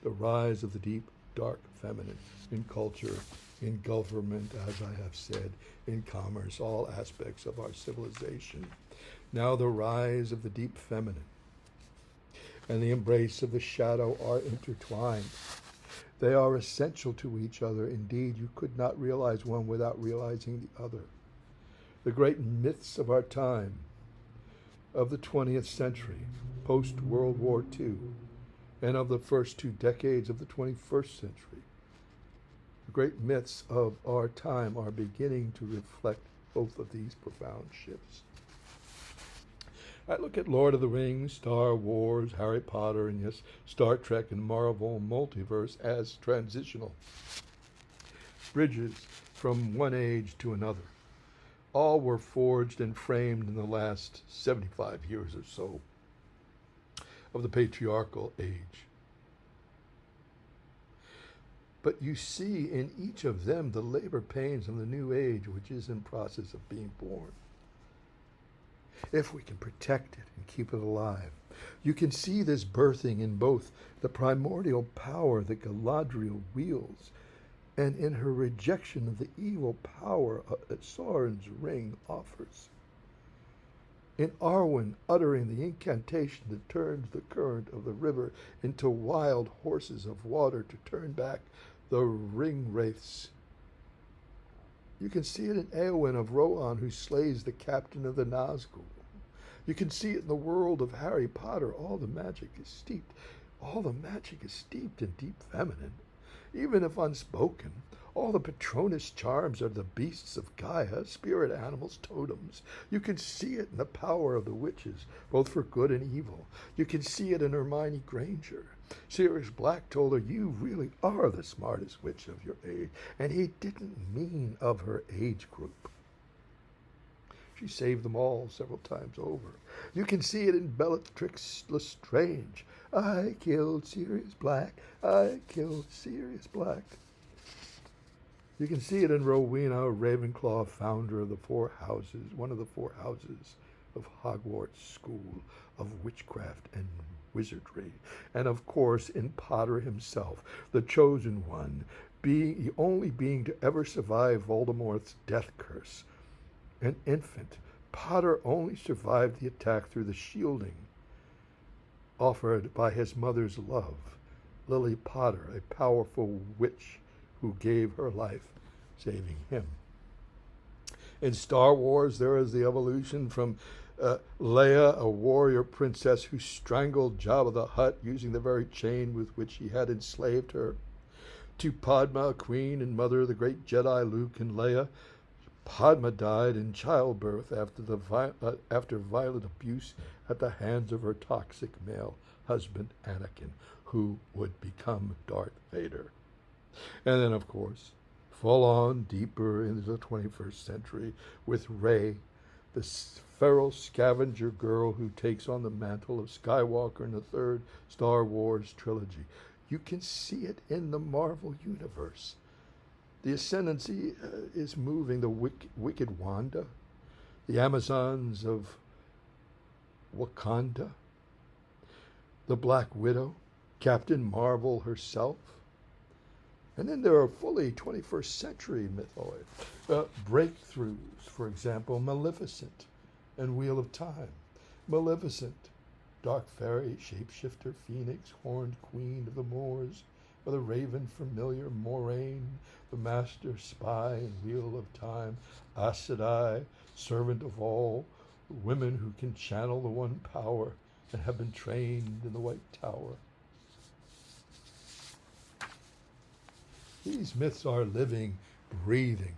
the rise of the deep, dark feminine in culture, in government, as I have said, in commerce, all aspects of our civilization. Now the rise of the deep feminine and the embrace of the shadow are intertwined. They are essential to each other. Indeed, you could not realize one without realizing the other. The great myths of our time, of the 20th century, post-World War II, and of the first 2 decades of the 21st century, the great myths of our time are beginning to reflect both of these profound shifts. I look at Lord of the Rings, Star Wars, Harry Potter, and yes, Star Trek and Marvel Multiverse as transitional bridges from one age to another. All were forged and framed in the last 75 years or so of the patriarchal age. But you see in each of them the labor pains of the new age which is in process of being born. If we can protect it and keep it alive, you can see this birthing in both the primordial power that Galadriel wields and in her rejection of the evil power that Sauron's ring offers. In Arwen uttering the incantation that turns the current of the river into wild horses of water to turn back the ring wraiths. You can see it in Eowyn of Rohan, who slays the captain of the Nazgul. You can see it in the world of Harry Potter. All the magic is steeped in deep feminine. Even if unspoken, all the Patronus charms are the beasts of Gaia, spirit animals, totems. You can see it in the power of the witches, both for good and evil. You can see it in Hermione Granger. Sirius Black told her, "You really are the smartest witch of your age," and he didn't mean of her age group. She saved them all several times over. You can see it in Bellatrix Lestrange. "I killed Sirius Black. I killed Sirius Black." You can see it in Rowena Ravenclaw, founder of the four houses, one of the four houses of Hogwarts School of Witchcraft and Wizardry. And of course in Potter himself, the chosen one, being the only being to ever survive Voldemort's death curse. An infant, Potter only survived the attack through the shielding offered by his mother's love, Lily Potter, a powerful witch who gave her life, saving him. In Star Wars, there is the evolution from Leia, a warrior princess who strangled Jabba the Hutt using the very chain with which he had enslaved her, to Padma, queen and mother of the great Jedi Luke and Leia. Padma died in childbirth after violent abuse at the hands of her toxic male husband, Anakin, who would become Darth Vader. And then, of course, full on deeper into the 21st century with Rey, the feral scavenger girl who takes on the mantle of Skywalker in the third Star Wars trilogy. You can see it in the Marvel Universe. The ascendancy is moving the wicked Wanda, the Amazons of Wakanda, the Black Widow, Captain Marvel herself. And then there are fully 21st century mythology breakthroughs, for example, Maleficent and Wheel of Time. Maleficent, dark fairy, shapeshifter, phoenix, horned queen of the Moors, or the raven familiar, Moraine, the master spy in Wheel of Time, Aes Sedai, servant of all, women who can channel the one power and have been trained in the White Tower. These myths are living, breathing,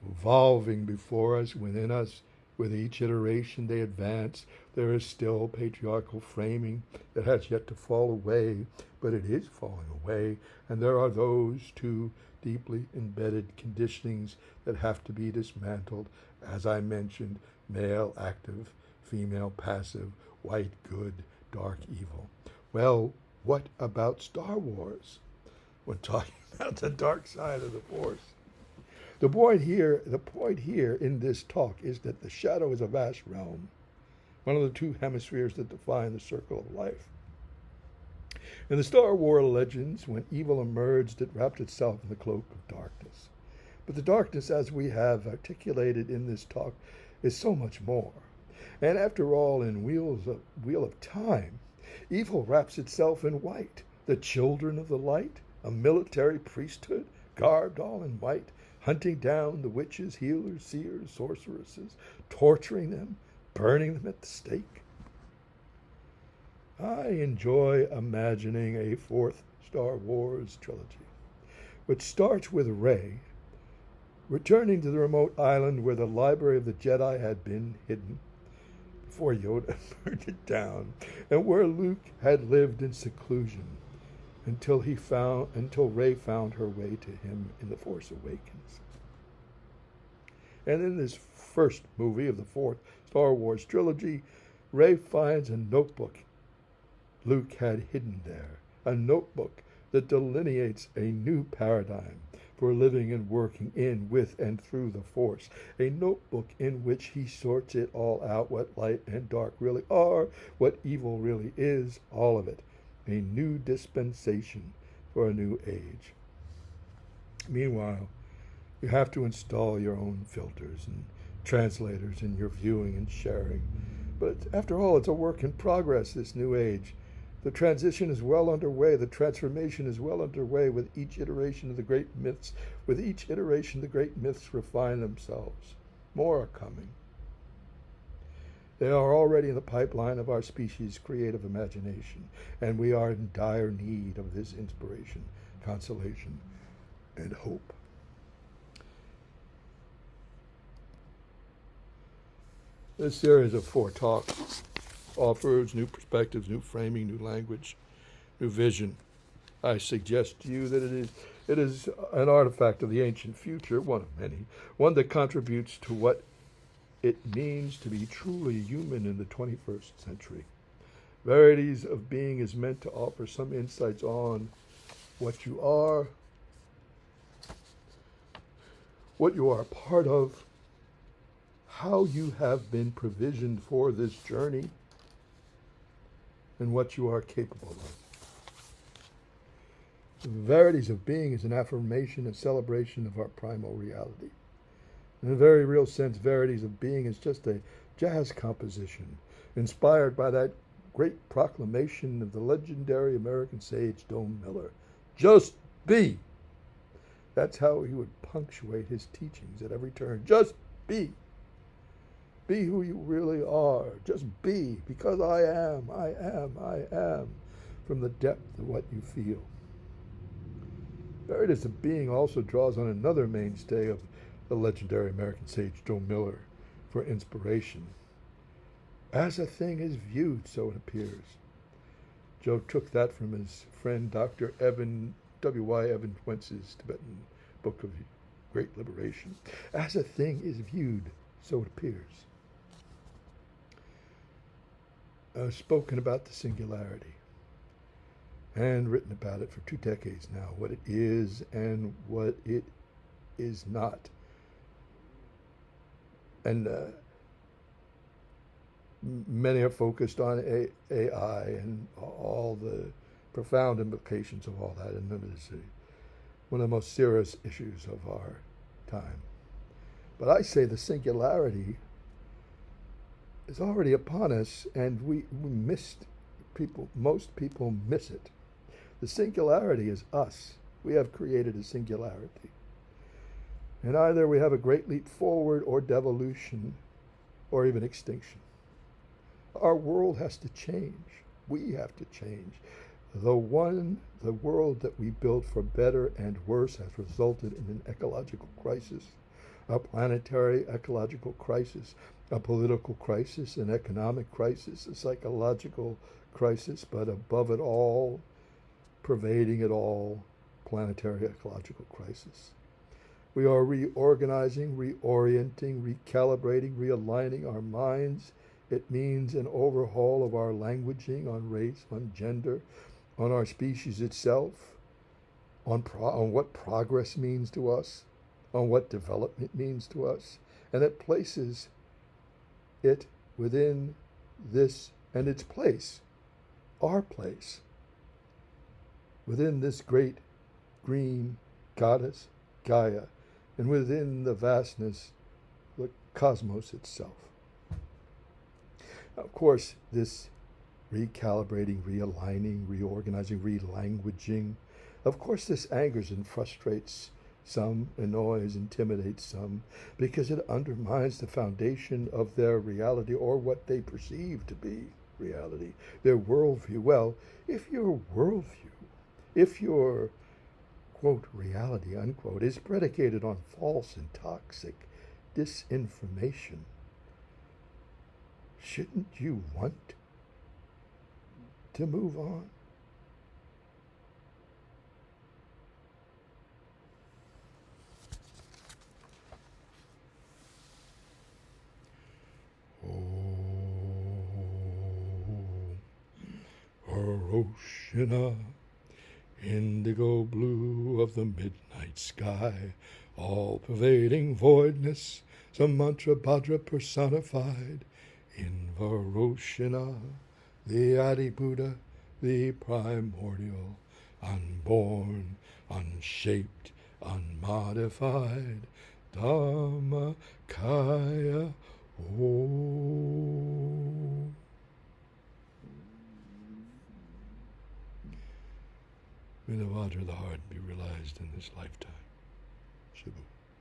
evolving before us, within us. With each iteration they advance. There is still patriarchal framing that has yet to fall away, but it is falling away. And there are those too deeply embedded conditionings that have to be dismantled. As I mentioned, male active, female passive, white good, dark evil. Well, what about Star Wars? When talking about the dark side of the Force. The point here in this talk is that the shadow is a vast realm, one of the two hemispheres that define the circle of life. In the Star Wars legends, when evil emerged, it wrapped itself in the cloak of darkness. But the darkness, as we have articulated in this talk, is so much more. And after all, in Wheel of Time, evil wraps itself in white. The children of the light, a military priesthood, garbed all in white, hunting down the witches, healers, seers, sorceresses, torturing them, burning them at the stake. I enjoy imagining a fourth Star Wars trilogy, which starts with Rey returning to the remote island where the library of the Jedi had been hidden before Yoda burned it down, and where Luke had lived in seclusion until Rey found her way to him in The Force Awakens. And in this first movie of the fourth Star Wars trilogy, Rey finds a notebook Luke had hidden there, a notebook that delineates a new paradigm for living and working in, with, and through the Force. A notebook in which he sorts it all out, what light and dark really are, what evil really is, all of it. A new dispensation for a new age. Meanwhile, you have to install your own filters and translators in your viewing and sharing. But after all, it's a work in progress, this new age. The transition is well underway. The transformation is well underway with each iteration of the great myths. With each iteration, the great myths refine themselves. More are coming. They are already in the pipeline of our species' creative imagination, and we are in dire need of this inspiration, consolation, and hope. This series of 4 talks offers new perspectives, new framing, new language, new vision. I suggest to you that it is an artifact of the ancient future, one of many, one that contributes to what it means to be truly human in the 21st century. Verities of Being is meant to offer some insights on what you are a part of, how you have been provisioned for this journey, and what you are capable of. The Verities of Being is an affirmation and celebration of our primal reality. In a very real sense, Verities of Being is just a jazz composition inspired by that great proclamation of the legendary American sage Don Miller. Just be. That's how he would punctuate his teachings at every turn. Just be. Be who you really are. Just be, because I am, from the depth of what you feel. Verities of Being also draws on another mainstay of the legendary American sage Joe Miller for inspiration. As a thing is viewed, so it appears. Joe took that from his friend Dr. W.Y. Evan Wentz's Tibetan Book of Great Liberation. As a thing is viewed, so it appears. I've spoken about the singularity and written about it for 2 decades now, what it is and what it is not. And many are focused on AI and all the profound implications of all that, and it is one of the most serious issues of our time. But I say the singularity is already upon us, and we most people miss it. The singularity is us. We have created a singularity. And either we have a great leap forward or devolution or even extinction. Our world has to change. We have to change. The world that we built for better and worse has resulted in an ecological crisis, a planetary ecological crisis, a political crisis, an economic crisis, a psychological crisis, but above it all, pervading it all, planetary ecological crisis. We are reorganizing, reorienting, recalibrating, realigning our minds. It means an overhaul of our languaging on race, on gender, on our species itself, on what progress means to us, on what development means to us, and it places it within this and its place, our place, within this great green goddess, Gaia, and within the vastness, the cosmos itself. Of course, this recalibrating, realigning, reorganizing, relanguaging, of course this angers and frustrates some, annoys, intimidates some, because it undermines the foundation of their reality, or what they perceive to be reality, their worldview. Well, if your worldview, if your, quote, reality, unquote, is predicated on false and toxic disinformation, shouldn't you want to move on? Hiroshima, indigo blue of the midnight sky, all-pervading voidness, some mantra bhadra personified. In Hiroshima, the Adi Buddha, the primordial, unborn, unshaped, unmodified, Dhammakaya. Om. May the Vajra of the heart be realized in this lifetime. Shiva.